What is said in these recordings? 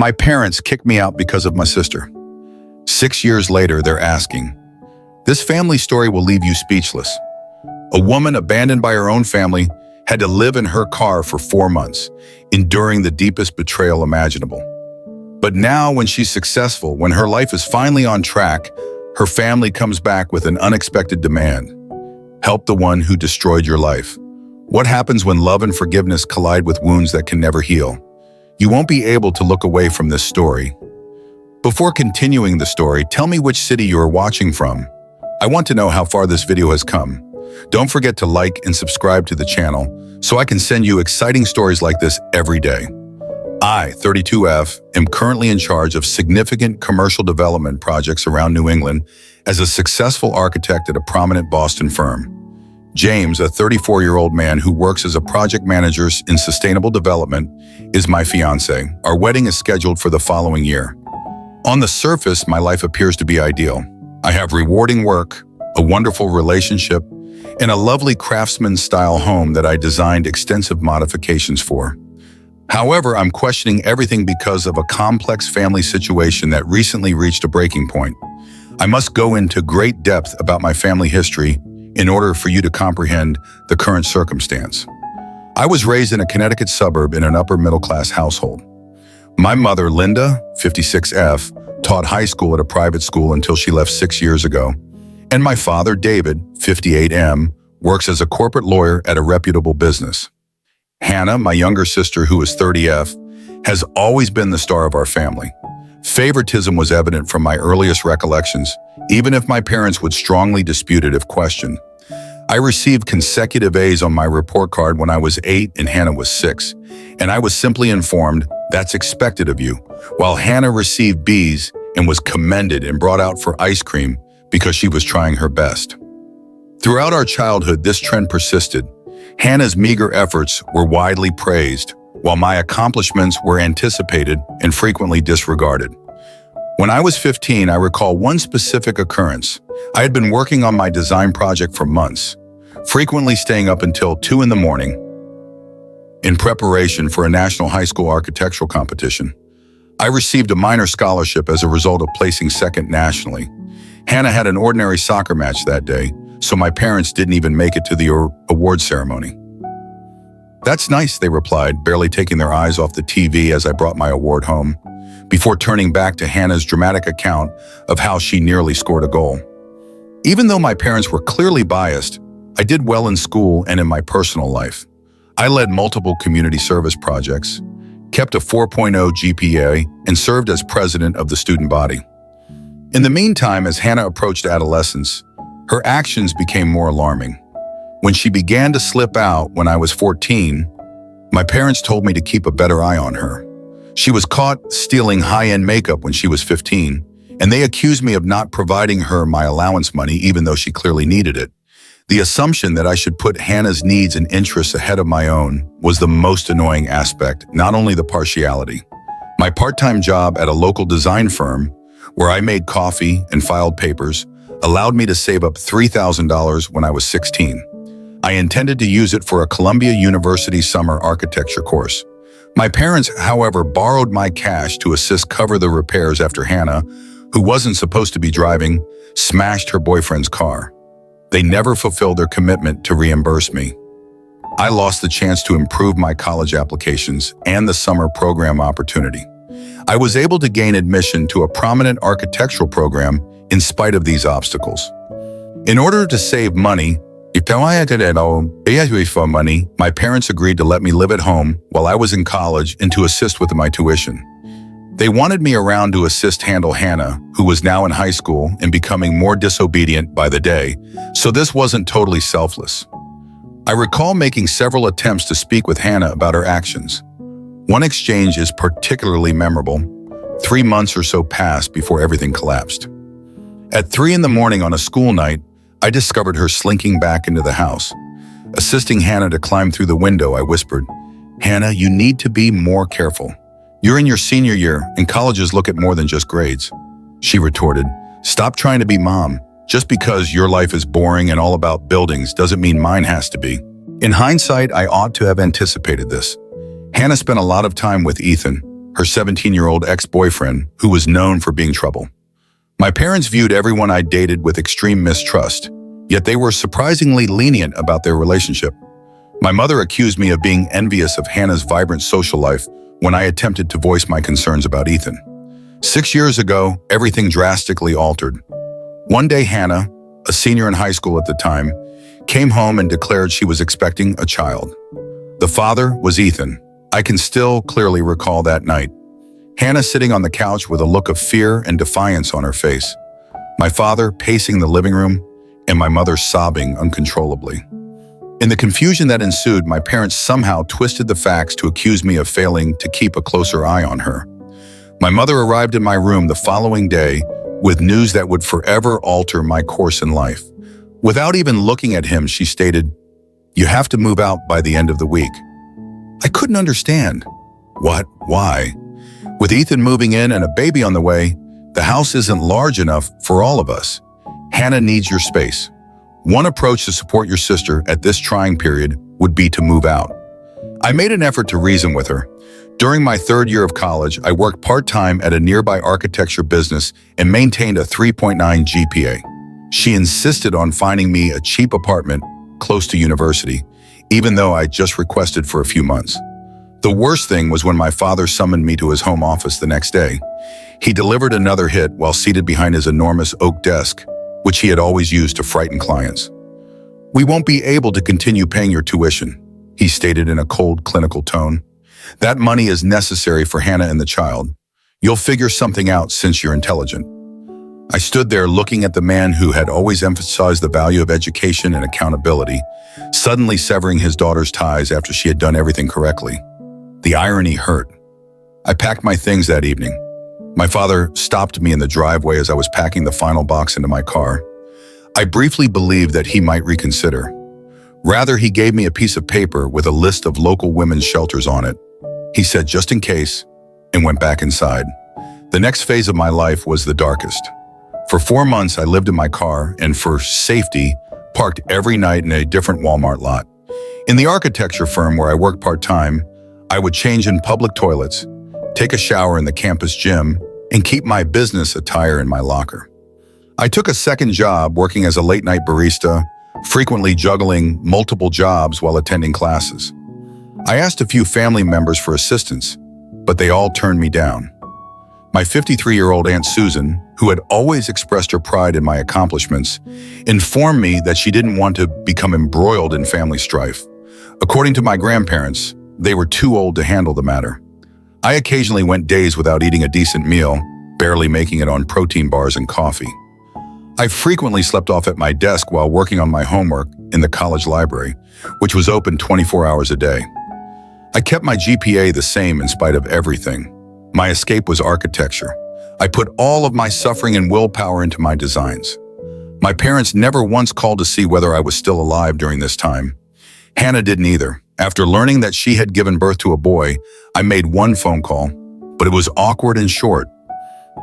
My parents kicked me out because of my sister. 6 years later, they're asking. This family story will leave you speechless. A woman abandoned by her own family had to live in her car for 4 months, enduring the deepest betrayal imaginable. But now, when she's successful, when her life is finally on track, her family comes back with an unexpected demand. Help the one who destroyed your life. What happens when love and forgiveness collide with wounds that can never heal? You won't be able to look away from this story. Before continuing the story, tell me which city you are watching from. I want to know how far this video has come. Don't forget to like and subscribe to the channel so I can send you exciting stories like this every day. I, 32F, am currently in charge of significant commercial development projects around New England as a successful architect at a prominent Boston firm. James, a 34-year-old man who works as a project manager in sustainable development, is my fiancé. Our wedding is scheduled for the following year. On the surface, my life appears to be ideal. I have rewarding work, a wonderful relationship, and a lovely craftsman-style home that I designed extensive modifications for. However, I'm questioning everything because of a complex family situation that recently reached a breaking point. I must go into great depth about my family history in order for you to comprehend the current circumstance. I was raised in a Connecticut suburb in an upper-middle-class household. My mother, Linda, 56F, taught high school at a private school until she left 6 years ago. And my father, David, 58M, works as a corporate lawyer at a reputable business. Hannah, my younger sister, who is 30F, has always been the star of our family. Favoritism was evident from my earliest recollections, even if my parents would strongly dispute it if questioned. I received consecutive A's on my report card when I was 8 and Hannah was 6, and I was simply informed, that's expected of you, while Hannah received B's and was commended and brought out for ice cream because she was trying her best. Throughout our childhood, this trend persisted. Hannah's meager efforts were widely praised, while my accomplishments were anticipated and frequently disregarded. When I was 15, I recall one specific occurrence. I had been working on my design project for months, frequently staying up until 2 in the morning in preparation for a national high school architectural competition. I received a minor scholarship as a result of placing second nationally. Hannah had an ordinary soccer match that day, so my parents didn't even make it to the award ceremony. That's nice, they replied, barely taking their eyes off the TV as I brought my award home, before turning back to Hannah's dramatic account of how she nearly scored a goal. Even though my parents were clearly biased, I did well in school and in my personal life. I led multiple community service projects, kept a 4.0 GPA, and served as president of the student body. In the meantime, as Hannah approached adolescence, her actions became more alarming. When she began to slip out when I was 14, my parents told me to keep a better eye on her. She was caught stealing high-end makeup when she was 15, and they accused me of not providing her my allowance money even though she clearly needed it. The assumption that I should put Hannah's needs and interests ahead of my own was the most annoying aspect, not only the partiality. My part-time job at a local design firm, where I made coffee and filed papers, allowed me to save up $3,000 when I was 16. I intended to use it for a Columbia University summer architecture course. My parents, however, borrowed my cash to assist cover the repairs after Hannah, who wasn't supposed to be driving, smashed her boyfriend's car. They never fulfilled their commitment to reimburse me. I lost the chance to improve my college applications and the summer program opportunity. I was able to gain admission to a prominent architectural program in spite of these obstacles. In order to save money, my parents agreed to let me live at home while I was in college and to assist with my tuition. They wanted me around to assist handle Hannah, who was now in high school and becoming more disobedient by the day, so this wasn't totally selfless. I recall making several attempts to speak with Hannah about her actions. One exchange is particularly memorable. 3 months or so passed before everything collapsed. At 3 in the morning on a school night, I discovered her slinking back into the house. Assisting Hannah to climb through the window, I whispered, "Hannah, you need to be more careful. You're in your senior year, and colleges look at more than just grades." She retorted, "Stop trying to be mom. Just because your life is boring and all about buildings doesn't mean mine has to be." In hindsight, I ought to have anticipated this. Hannah spent a lot of time with Ethan, her 17-year-old ex-boyfriend, who was known for being trouble. My parents viewed everyone I dated with extreme mistrust, yet they were surprisingly lenient about their relationship. My mother accused me of being envious of Hannah's vibrant social life when I attempted to voice my concerns about Ethan. 6 years ago, everything drastically altered. One day, Hannah, a senior in high school at the time, came home and declared she was expecting a child. The father was Ethan. I can still clearly recall that night. Hannah sitting on the couch with a look of fear and defiance on her face. My father pacing the living room, and my mother sobbing uncontrollably. In the confusion that ensued, my parents somehow twisted the facts to accuse me of failing to keep a closer eye on her. My mother arrived in my room the following day with news that would forever alter my course in life. Without even looking at him, she stated, "You have to move out by the end of the week." I couldn't understand. What? Why? With Ethan moving in and a baby on the way, the house isn't large enough for all of us. Hannah needs your space. One approach to support your sister at this trying period would be to move out. I made an effort to reason with her. During my third year of college, I worked part-time at a nearby architecture business and maintained a 3.9 GPA. She insisted on finding me a cheap apartment close to university, even though I just requested for a few months. The worst thing was when my father summoned me to his home office the next day. He delivered another hit while seated behind his enormous oak desk, which he had always used to frighten clients. "We won't be able to continue paying your tuition," he stated in a cold, clinical tone. "That money is necessary for Hannah and the child. You'll figure something out since you're intelligent." I stood there looking at the man who had always emphasized the value of education and accountability, suddenly severing his daughter's ties after she had done everything correctly. The irony hurt. I packed my things that evening. My father stopped me in the driveway as I was packing the final box into my car. I briefly believed that he might reconsider. Rather, he gave me a piece of paper with a list of local women's shelters on it. He said, "Just in case," and went back inside. The next phase of my life was the darkest. For 4 months, I lived in my car and, for safety, parked every night in a different Walmart lot. In the architecture firm where I worked part-time, I would change in public toilets, take a shower in the campus gym, and keep my business attire in my locker. I took a second job working as a late-night barista, frequently juggling multiple jobs while attending classes. I asked a few family members for assistance, but they all turned me down. My 53-year-old Aunt Susan, who had always expressed her pride in my accomplishments, informed me that she didn't want to become embroiled in family strife. According to my grandparents, they were too old to handle the matter. I occasionally went days without eating a decent meal, barely making it on protein bars and coffee. I frequently slept off at my desk while working on my homework in the college library, which was open 24 hours a day. I kept my GPA the same in spite of everything. My escape was architecture. I put all of my suffering and willpower into my designs. My parents never once called to see whether I was still alive during this time. Hannah didn't either. After learning that she had given birth to a boy, I made one phone call, but it was awkward and short.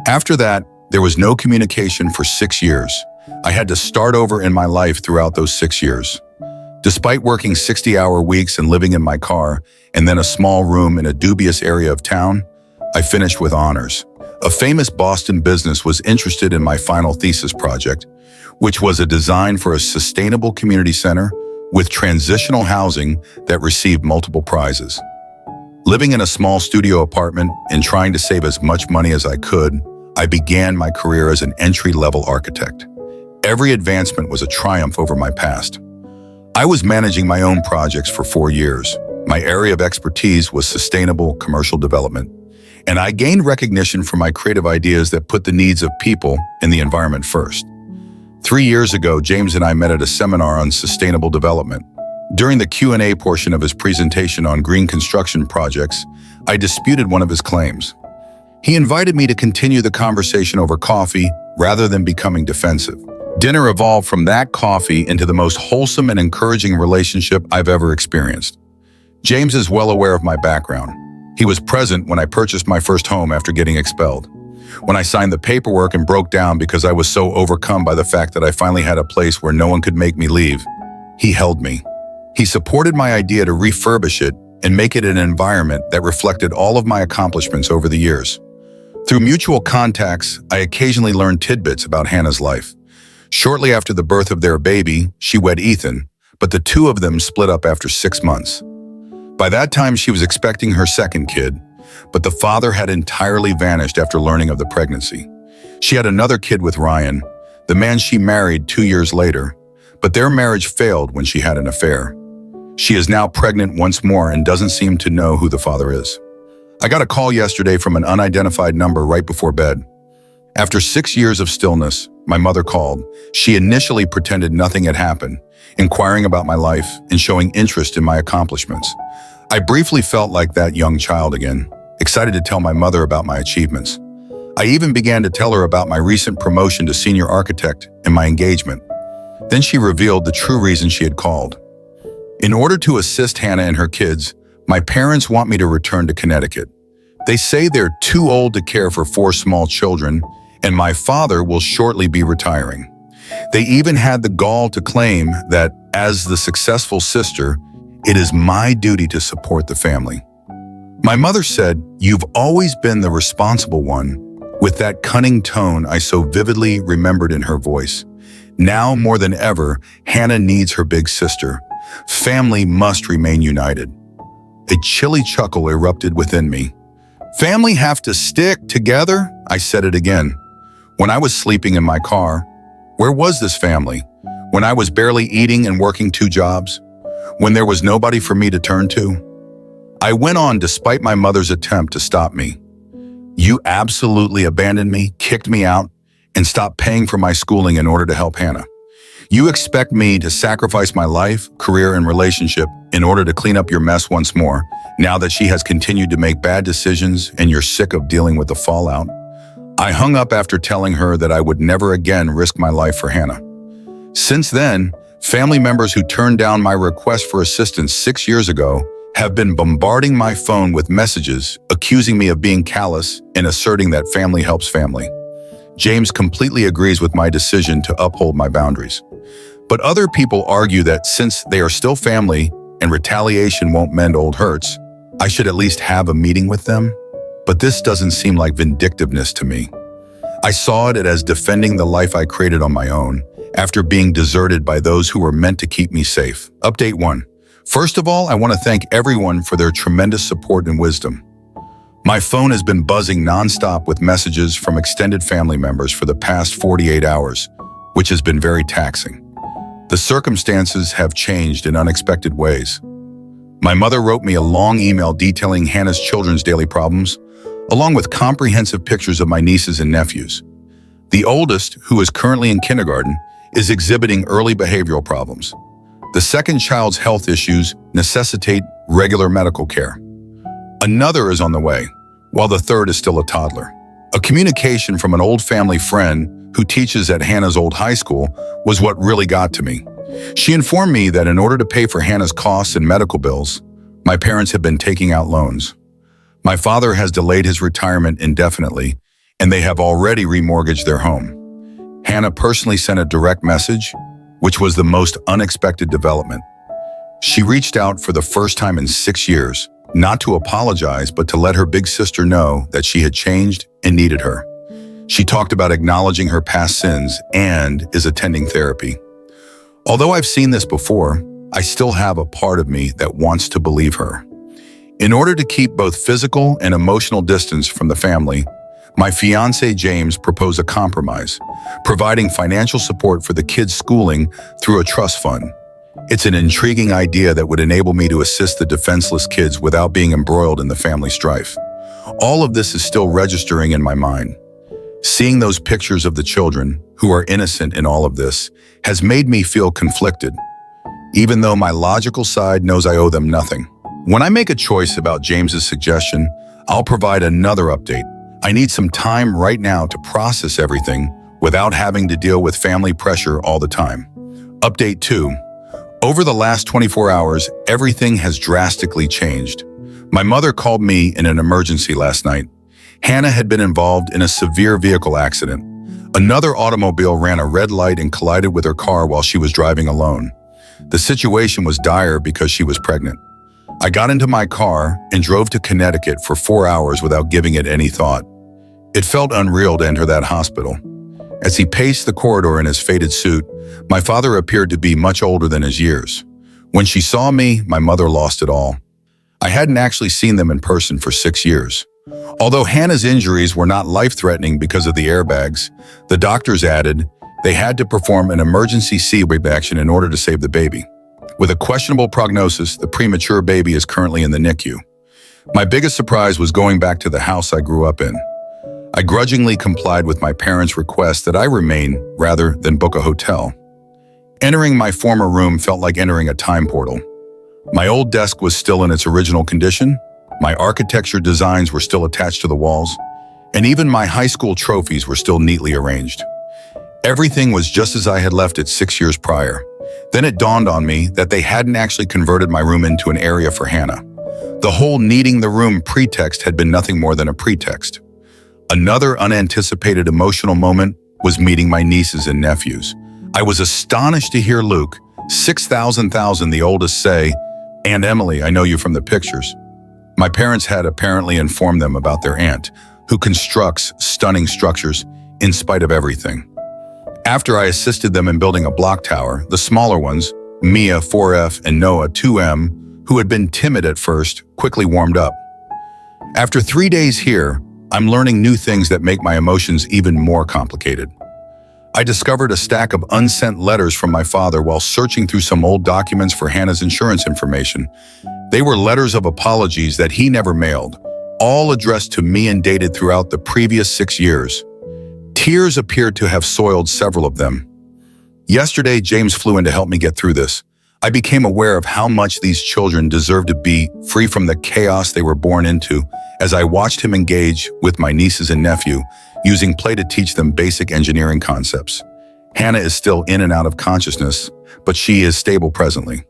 After that, there was no communication for 6 years. I had to start over in my life throughout those 6 years. Despite working 60-hour weeks and living in my car, and then a small room in a dubious area of town, I finished with honors. A famous Boston business was interested in my final thesis project, which was a design for a sustainable community center with transitional housing that received multiple prizes. Living in a small studio apartment and trying to save as much money as I could, I began my career as an entry-level architect. Every advancement was a triumph over my past. I was managing my own projects for 4 years. My area of expertise was sustainable commercial development, and I gained recognition for my creative ideas that put the needs of people and the environment first. 3 years ago, James and I met at a seminar on sustainable development. During the Q&A portion of his presentation on green construction projects, I disputed one of his claims. He invited me to continue the conversation over coffee rather than becoming defensive. Dinner evolved from that coffee into the most wholesome and encouraging relationship I've ever experienced. James is well aware of my background. He was present when I purchased my first home after getting expelled. When I signed the paperwork and broke down because I was so overcome by the fact that I finally had a place where no one could make me leave, he held me. He supported my idea to refurbish it and make it an environment that reflected all of my accomplishments over the years. Through mutual contacts, I occasionally learned tidbits about Hannah's life. Shortly after the birth of their baby, she wed Ethan, but the two of them split up after 6 months. By that time, she was expecting her second kid, but the father had entirely vanished after learning of the pregnancy. She had another kid with Ryan, the man she married 2 years later, but their marriage failed when she had an affair. She is now pregnant once more and doesn't seem to know who the father is. I got a call yesterday from an unidentified number right before bed. After 6 years of stillness, my mother called. She initially pretended nothing had happened, inquiring about my life and showing interest in my accomplishments. I briefly felt like that young child again, excited to tell my mother about my achievements. I even began to tell her about my recent promotion to senior architect and my engagement. Then she revealed the true reason she had called. In order to assist Hannah and her kids, my parents want me to return to Connecticut. They say they're too old to care for 4 small children, and my father will shortly be retiring. They even had the gall to claim that, as the successful sister, it is my duty to support the family. My mother said, "You've always been the responsible one," with that cunning tone I so vividly remembered in her voice. Now more than ever, Hannah needs her big sister. Family must remain united. A chilly chuckle erupted within me. Family have to stick together? I said it again. When I was sleeping in my car, where was this family? When I was barely eating and working 2 jobs? When there was nobody for me to turn to? I went on despite my mother's attempt to stop me. You absolutely abandoned me, kicked me out, and stopped paying for my schooling in order to help Hannah. You expect me to sacrifice my life, career, and relationship in order to clean up your mess once more, now that she has continued to make bad decisions and you're sick of dealing with the fallout. I hung up after telling her that I would never again risk my life for Hannah. Since then, family members who turned down my request for assistance 6 years ago have been bombarding my phone with messages accusing me of being callous and asserting that family helps family. James completely agrees with my decision to uphold my boundaries. But other people argue that since they are still family and retaliation won't mend old hurts, I should at least have a meeting with them. But this doesn't seem like vindictiveness to me. I saw it as defending the life I created on my own after being deserted by those who were meant to keep me safe. Update 1. First of all, I want to thank everyone for their tremendous support and wisdom. My phone has been buzzing nonstop with messages from extended family members for the past 48 hours, which has been very taxing. The circumstances have changed in unexpected ways. My mother wrote me a long email detailing Hannah's children's daily problems, along with comprehensive pictures of my nieces and nephews. The oldest, who is currently in kindergarten, is exhibiting early behavioral problems. The second child's health issues necessitate regular medical care. Another is on the way, while the third is still a toddler. A communication from an old family friend who teaches at Hannah's old high school was what really got to me. She informed me that in order to pay for Hannah's costs and medical bills, my parents have been taking out loans. My father has delayed his retirement indefinitely, and they have already remortgaged their home. Hannah personally sent a direct message, which was the most unexpected development. She reached out for the first time in 6 years, not to apologize, but to let her big sister know that she had changed and needed her. She talked about acknowledging her past sins and is attending therapy. Although I've seen this before, I still have a part of me that wants to believe her. In order to keep both physical and emotional distance from the family, my fiancé James proposed a compromise, providing financial support for the kids' schooling through a trust fund. It's an intriguing idea that would enable me to assist the defenseless kids without being embroiled in the family strife. All of this is still registering in my mind. Seeing those pictures of the children, who are innocent in all of this, has made me feel conflicted, even though my logical side knows I owe them nothing. When I make a choice about James's suggestion, I'll provide another update. I need some time right now to process everything without having to deal with family pressure all the time. Update 2. Over the last 24 hours, everything has drastically changed. My mother called me in an emergency last night. Hannah had been involved in a severe vehicle accident. Another automobile ran a red light and collided with her car while she was driving alone. The situation was dire because she was pregnant. I got into my car and drove to Connecticut for 4 hours without giving it any thought. It felt unreal to enter that hospital. As he paced the corridor in his faded suit, my father appeared to be much older than his years. When she saw me, my mother lost it all. I hadn't actually seen them in person for 6 years. Although Hannah's injuries were not life-threatening because of the airbags, the doctors added they had to perform an emergency C-section in order to save the baby. With a questionable prognosis, the premature baby is currently in the NICU. My biggest surprise was going back to the house I grew up in. I grudgingly complied with my parents' request that I remain rather than book a hotel. Entering my former room felt like entering a time portal. My old desk was still in its original condition, my architecture designs were still attached to the walls, and even my high school trophies were still neatly arranged. Everything was just as I had left it 6 years prior. Then it dawned on me that they hadn't actually converted my room into an area for Hannah. The whole needing the room pretext had been nothing more than a pretext. Another unanticipated emotional moment was meeting my nieces and nephews. I was astonished to hear Luke, 6,000, the oldest, say, "Aunt Emily, I know you from the pictures." My parents had apparently informed them about their aunt, who constructs stunning structures in spite of everything. After I assisted them in building a block tower, the smaller ones, Mia, 4F, and Noah, 2M, who had been timid at first, quickly warmed up. After 3 days here, I'm learning new things that make my emotions even more complicated. I discovered a stack of unsent letters from my father while searching through some old documents for Hannah's insurance information. They were letters of apologies that he never mailed, all addressed to me and dated throughout the previous 6 years. Tears appeared to have soiled several of them. Yesterday, James flew in to help me get through this. I became aware of how much these children deserve to be free from the chaos they were born into as I watched him engage with my nieces and nephew, using play to teach them basic engineering concepts. Hannah is still in and out of consciousness, but she is stable presently.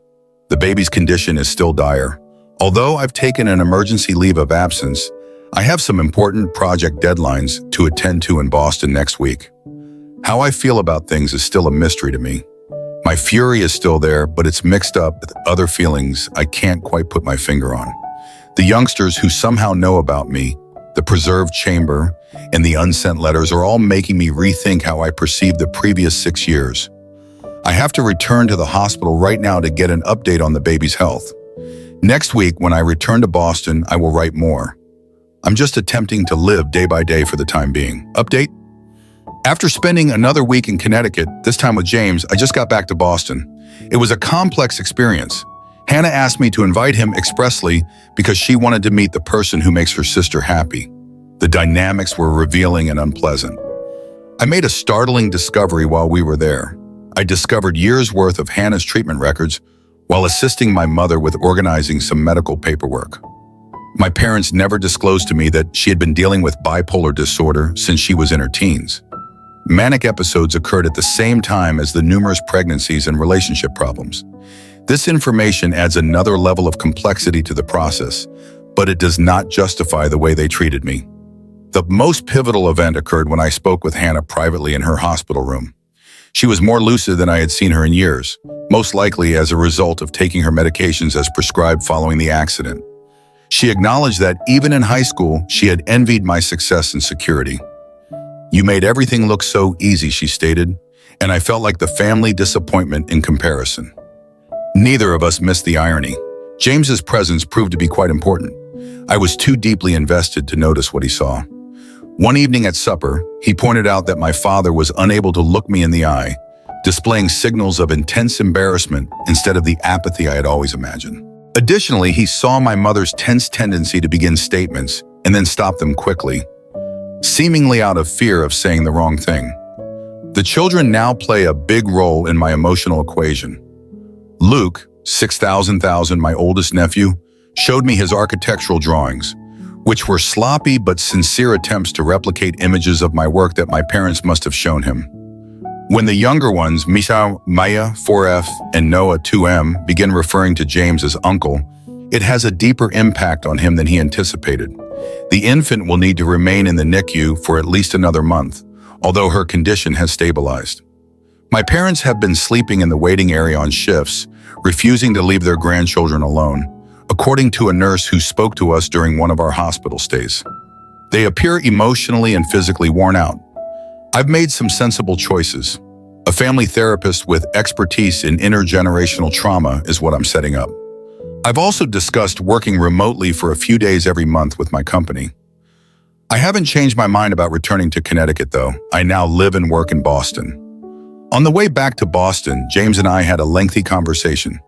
The baby's condition is still dire. Although I've taken an emergency leave of absence, I have some important project deadlines to attend to in Boston next week. How I feel about things is still a mystery to me. My fury is still there, but it's mixed up with other feelings I can't quite put my finger on. The youngsters who somehow know about me, the preserved chamber, and the unsent letters are all making me rethink how I perceived the previous 6 years. I have to return to the hospital right now to get an update on the baby's health. Next week, when I return to Boston, I will write more. I'm just attempting to live day by day for the time being. Update? After spending another week in Connecticut, this time with James, I just got back to Boston. It was a complex experience. Hannah asked me to invite him expressly because she wanted to meet the person who makes her sister happy. The dynamics were revealing and unpleasant. I made a startling discovery while we were there. I discovered years' worth of Hannah's treatment records while assisting my mother with organizing some medical paperwork. My parents never disclosed to me that she had been dealing with bipolar disorder since she was in her teens. Manic episodes occurred at the same time as the numerous pregnancies and relationship problems. This information adds another level of complexity to the process, but it does not justify the way they treated me. The most pivotal event occurred when I spoke with Hannah privately in her hospital room. She was more lucid than I had seen her in years, most likely as a result of taking her medications as prescribed following the accident. She acknowledged that even in high school, she had envied my success and security. "You made everything look so easy," she stated, and I felt like the family disappointment in comparison. Neither of us missed the irony. James's presence proved to be quite important. I was too deeply invested to notice what he saw. One evening at supper, he pointed out that my father was unable to look me in the eye, displaying signals of intense embarrassment instead of the apathy I had always imagined. Additionally, he saw my mother's tense tendency to begin statements and then stop them quickly, seemingly out of fear of saying the wrong thing. The children now play a big role in my emotional equation. Luke, 6,000, my oldest nephew, showed me his architectural drawings, which were sloppy but sincere attempts to replicate images of my work that my parents must have shown him. When the younger ones, Maya, 4F, and Noah, 2M, begin referring to James as uncle, it has a deeper impact on him than he anticipated. The infant will need to remain in the NICU for at least another month, although her condition has stabilized. My parents have been sleeping in the waiting area on shifts, refusing to leave their grandchildren alone, according to a nurse who spoke to us during one of our hospital stays. They appear emotionally and physically worn out. I've made some sensible choices. A family therapist with expertise in intergenerational trauma is what I'm setting up. I've also discussed working remotely for a few days every month with my company. I haven't changed my mind about returning to Connecticut, though. I now live and work in Boston. On the way back to Boston, James and I had a lengthy conversation.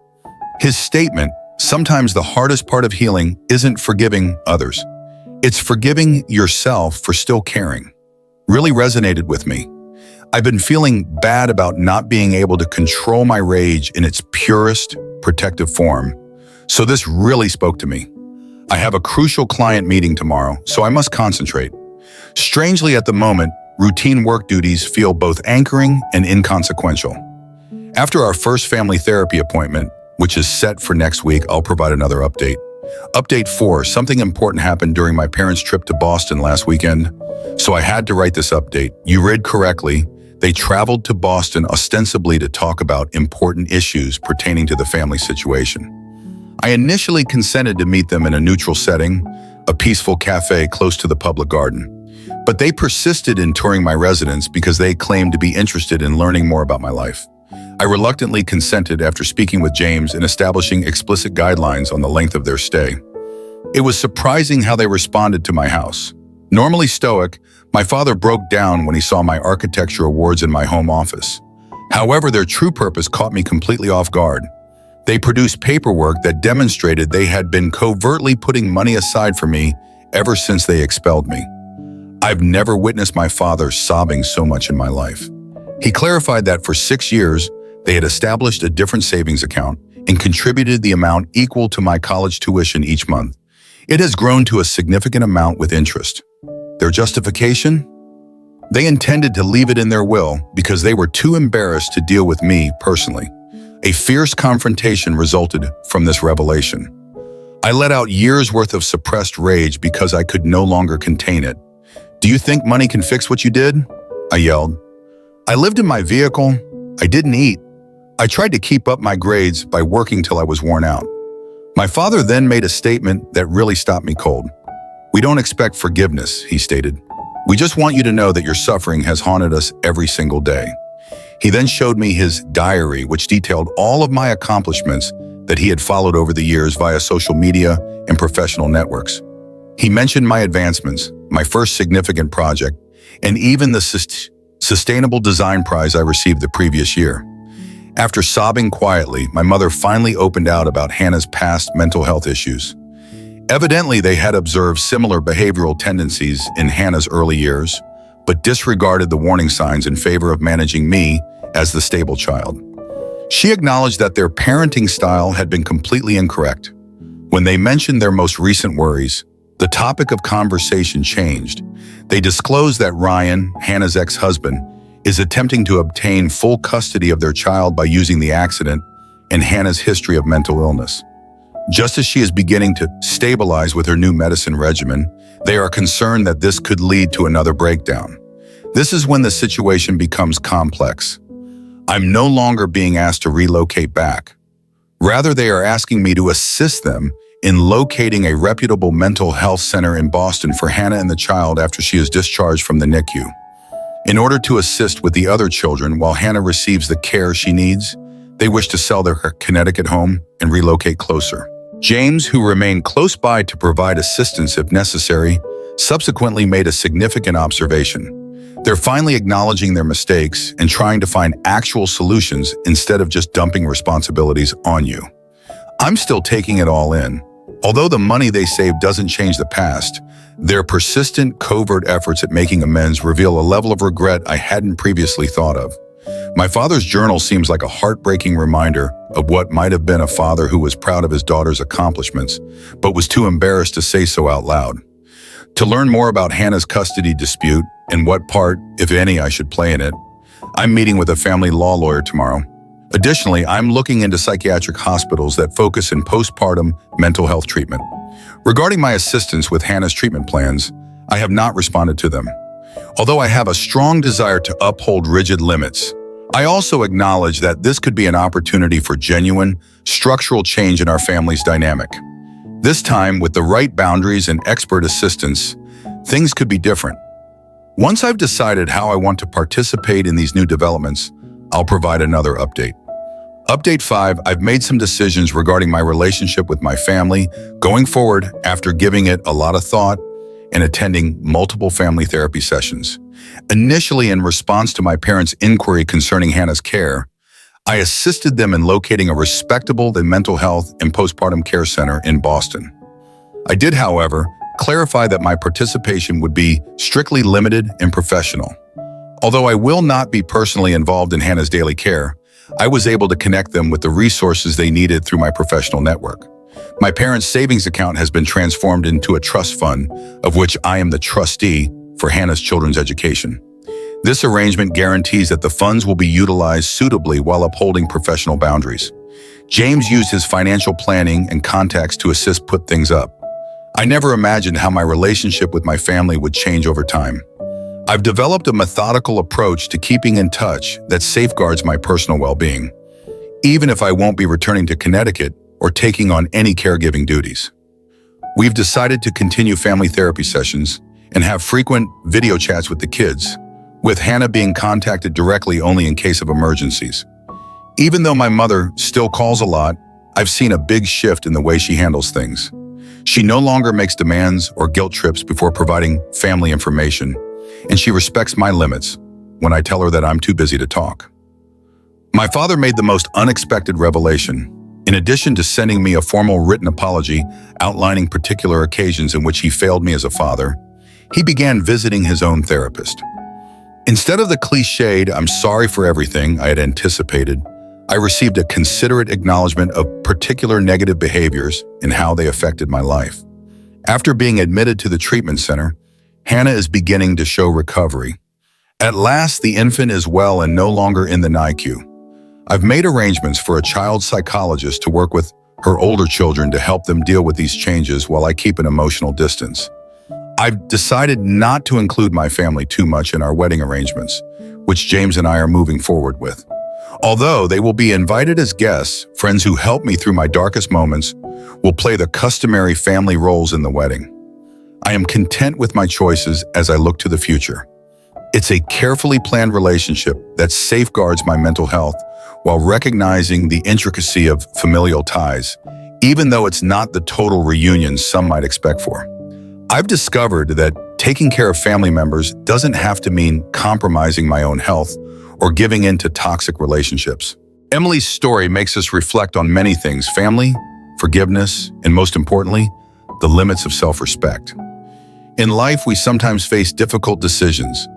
His statement, "Sometimes the hardest part of healing isn't forgiving others. It's forgiving yourself for still caring," really resonated with me. I've been feeling bad about not being able to control my rage in its purest, protective form, so this really spoke to me. I have a crucial client meeting tomorrow, so I must concentrate. Strangely, at the moment, routine work duties feel both anchoring and inconsequential. After our first family therapy appointment, which is set for next week, I'll provide another update. Update 4, something important happened during my parents' trip to Boston last weekend, so I had to write this update. You read correctly. They traveled to Boston ostensibly to talk about important issues pertaining to the family situation. I initially consented to meet them in a neutral setting, a peaceful cafe close to the public garden. But they persisted in touring my residence because they claimed to be interested in learning more about my life. I reluctantly consented after speaking with James and establishing explicit guidelines on the length of their stay. It was surprising how they responded to my house. Normally stoic, my father broke down when he saw my architecture awards in my home office. However, their true purpose caught me completely off guard. They produced paperwork that demonstrated they had been covertly putting money aside for me ever since they expelled me. I've never witnessed my father sobbing so much in my life. He clarified that for 6 years, they had established a different savings account and contributed the amount equal to my college tuition each month. It has grown to a significant amount with interest. Their justification? They intended to leave it in their will because they were too embarrassed to deal with me personally. A fierce confrontation resulted from this revelation. I let out years' worth of suppressed rage because I could no longer contain it. "Do you think money can fix what you did?" I yelled. I lived in my vehicle. I didn't eat. I tried to keep up my grades by working till I was worn out. My father then made a statement that really stopped me cold. "We don't expect forgiveness," he stated. "We just want you to know that your suffering has haunted us every single day." He then showed me his diary, which detailed all of my accomplishments that he had followed over the years via social media and professional networks. He mentioned my advancements, my first significant project, and even the Sustainable Design Prize I received the previous year. After sobbing quietly, my mother finally opened out about Hannah's past mental health issues. Evidently, they had observed similar behavioral tendencies in Hannah's early years, but disregarded the warning signs in favor of managing me as the stable child. She acknowledged that their parenting style had been completely incorrect. When they mentioned their most recent worries, the topic of conversation changed. They disclosed that Ryan, Hannah's ex-husband, is attempting to obtain full custody of their child by using the accident and Hannah's history of mental illness. Just as she is beginning to stabilize with her new medicine regimen, they are concerned that this could lead to another breakdown. This is when the situation becomes complex. I'm no longer being asked to relocate back. Rather, they are asking me to assist them in locating a reputable mental health center in Boston for Hannah and the child after she is discharged from the NICU. In order to assist with the other children while Hannah receives the care she needs, they wish to sell their Connecticut home and relocate closer. James, who remained close by to provide assistance if necessary, subsequently made a significant observation. They're finally acknowledging their mistakes and trying to find actual solutions instead of just dumping responsibilities on you. I'm still taking it all in. Although the money they saved doesn't change the past, their persistent, covert efforts at making amends reveal a level of regret I hadn't previously thought of. My father's journal seems like a heartbreaking reminder of what might have been a father who was proud of his daughter's accomplishments, but was too embarrassed to say so out loud. To learn more about Hannah's custody dispute and what part, if any, I should play in it, I'm meeting with a family law lawyer tomorrow. Additionally, I'm looking into psychiatric hospitals that focus in postpartum mental health treatment. Regarding my assistance with Hannah's treatment plans, I have not responded to them. Although I have a strong desire to uphold rigid limits, I also acknowledge that this could be an opportunity for genuine, structural change in our family's dynamic. This time, with the right boundaries and expert assistance, things could be different. Once I've decided how I want to participate in these new developments, I'll provide another update. Update 5, I've made some decisions regarding my relationship with my family going forward after giving it a lot of thought and attending multiple family therapy sessions. Initially, in response to my parents' inquiry concerning Hannah's care, I assisted them in locating a respectable mental health and postpartum care center in Boston. I did, however, clarify that my participation would be strictly limited and professional. Although I will not be personally involved in Hannah's daily care, I was able to connect them with the resources they needed through my professional network. My parents' savings account has been transformed into a trust fund, of which I am the trustee for Hannah's children's education. This arrangement guarantees that the funds will be utilized suitably while upholding professional boundaries. James used his financial planning and contacts to assist put things up. I never imagined how my relationship with my family would change over time. I've developed a methodical approach to keeping in touch that safeguards my personal well-being, even if I won't be returning to Connecticut or taking on any caregiving duties. We've decided to continue family therapy sessions and have frequent video chats with the kids, with Hannah being contacted directly only in case of emergencies. Even though my mother still calls a lot, I've seen a big shift in the way she handles things. She no longer makes demands or guilt trips before providing family information, and she respects my limits when I tell her that I'm too busy to talk. My father made the most unexpected revelation. In addition to sending me a formal written apology outlining particular occasions in which he failed me as a father, he began visiting his own therapist. Instead of the cliched "I'm sorry for everything" I had anticipated, I received a considerate acknowledgement of particular negative behaviors and how they affected my life. After being admitted to the treatment center, Hannah is beginning to show recovery. At last, the infant is well and no longer in the NICU. I've made arrangements for a child psychologist to work with her older children to help them deal with these changes while I keep an emotional distance. I've decided not to include my family too much in our wedding arrangements, which James and I are moving forward with. Although they will be invited as guests, friends who help me through my darkest moments will play the customary family roles in the wedding. I am content with my choices as I look to the future. It's a carefully planned relationship that safeguards my mental health while recognizing the intricacy of familial ties, even though it's not the total reunion some might expect for. I've discovered that taking care of family members doesn't have to mean compromising my own health or giving in to toxic relationships. Emily's story makes us reflect on many things: family, forgiveness, and most importantly, the limits of self-respect. In life, we sometimes face difficult decisions,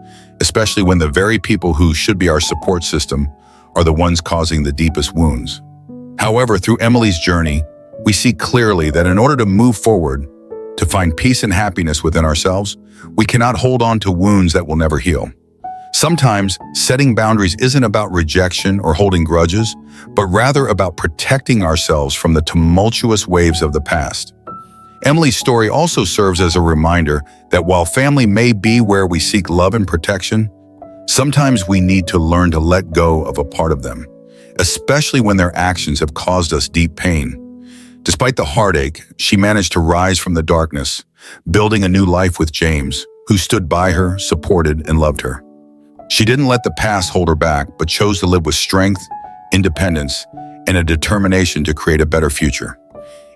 especially when the very people who should be our support system are the ones causing the deepest wounds. However, through Emily's journey, we see clearly that in order to move forward, to find peace and happiness within ourselves, we cannot hold on to wounds that will never heal. Sometimes, setting boundaries isn't about rejection or holding grudges, but rather about protecting ourselves from the tumultuous waves of the past. Emily's story also serves as a reminder that while family may be where we seek love and protection, sometimes we need to learn to let go of a part of them, especially when their actions have caused us deep pain. Despite the heartache, she managed to rise from the darkness, building a new life with James, who stood by her, supported, and loved her. She didn't let the past hold her back, but chose to live with strength, independence, and a determination to create a better future.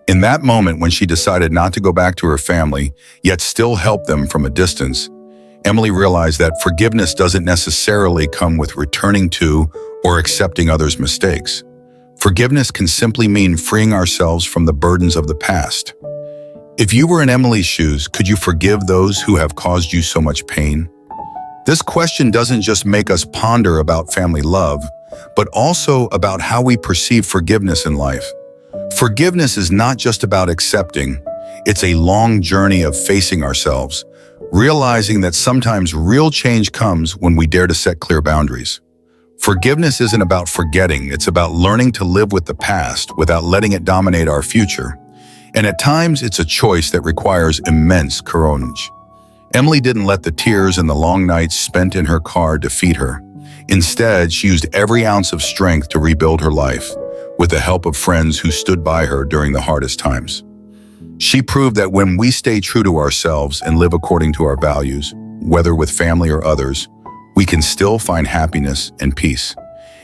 In that moment, when she decided not to go back to her family, yet still help them from a distance, Emily realized that forgiveness doesn't necessarily come with returning to or accepting others' mistakes. Forgiveness can simply mean freeing ourselves from the burdens of the past. If you were in Emily's shoes, could you forgive those who have caused you so much pain? This question doesn't just make us ponder about family love, but also about how we perceive forgiveness in life. Forgiveness is not just about accepting, it's a long journey of facing ourselves, realizing that sometimes real change comes when we dare to set clear boundaries. Forgiveness isn't about forgetting, it's about learning to live with the past without letting it dominate our future. And at times, it's a choice that requires immense courage. Emily didn't let the tears and the long nights spent in her car defeat her. Instead, she used every ounce of strength to rebuild her life, with the help of friends who stood by her during the hardest times. She proved that when we stay true to ourselves and live according to our values, whether with family or others, we can still find happiness and peace.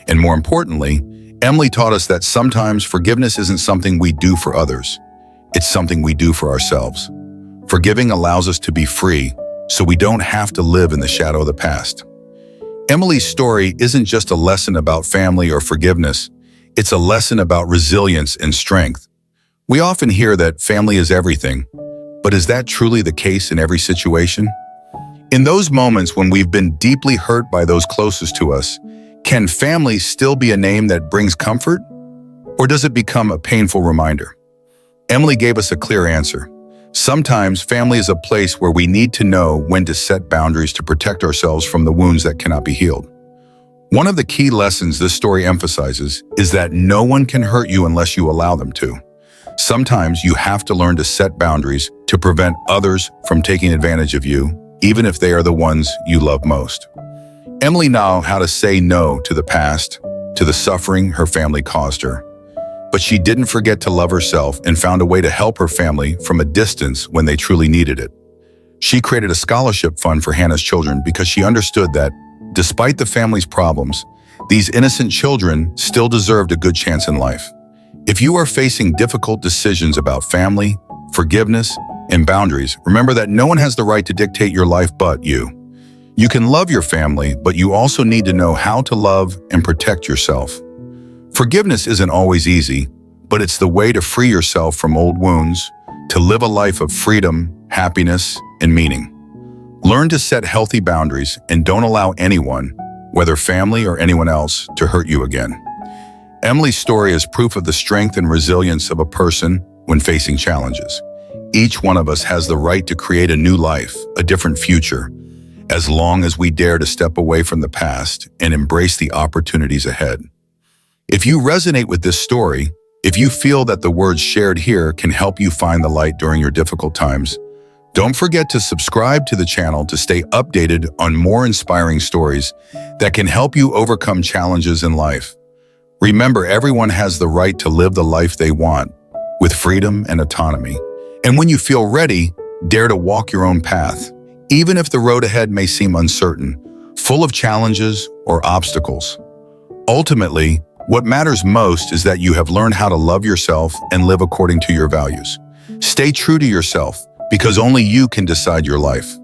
And more importantly, Emily taught us that sometimes forgiveness isn't something we do for others. It's something we do for ourselves. Forgiving allows us to be free, so we don't have to live in the shadow of the past. Emily's story isn't just a lesson about family or forgiveness. It's a lesson about resilience and strength. We often hear that family is everything, but is that truly the case in every situation? In those moments when we've been deeply hurt by those closest to us, can family still be a name that brings comfort? Or does it become a painful reminder? Emily gave us a clear answer. Sometimes family is a place where we need to know when to set boundaries to protect ourselves from the wounds that cannot be healed. One of the key lessons this story emphasizes is that no one can hurt you unless you allow them to. Sometimes you have to learn to set boundaries to prevent others from taking advantage of you, even if they are the ones you love most. Emily knew how to say no to the past, to the suffering her family caused her. But she didn't forget to love herself and found a way to help her family from a distance when they truly needed it. She created a scholarship fund for Hannah's children because she understood that, despite the family's problems, these innocent children still deserved a good chance in life. If you are facing difficult decisions about family, forgiveness, and boundaries, remember that no one has the right to dictate your life but you. You can love your family, but you also need to know how to love and protect yourself. Forgiveness isn't always easy, but it's the way to free yourself from old wounds, to live a life of freedom, happiness, and meaning. Learn to set healthy boundaries and don't allow anyone, whether family or anyone else, to hurt you again. Emily's story is proof of the strength and resilience of a person when facing challenges. Each one of us has the right to create a new life, a different future, as long as we dare to step away from the past and embrace the opportunities ahead. If you resonate with this story, if you feel that the words shared here can help you find the light during your difficult times, don't forget to subscribe to the channel to stay updated on more inspiring stories that can help you overcome challenges in life. Remember, everyone has the right to live the life they want, with freedom and autonomy. And when you feel ready, dare to walk your own path, even if the road ahead may seem uncertain, full of challenges or obstacles. Ultimately, what matters most is that you have learned how to love yourself and live according to your values. Stay true to yourself, because only you can decide your life.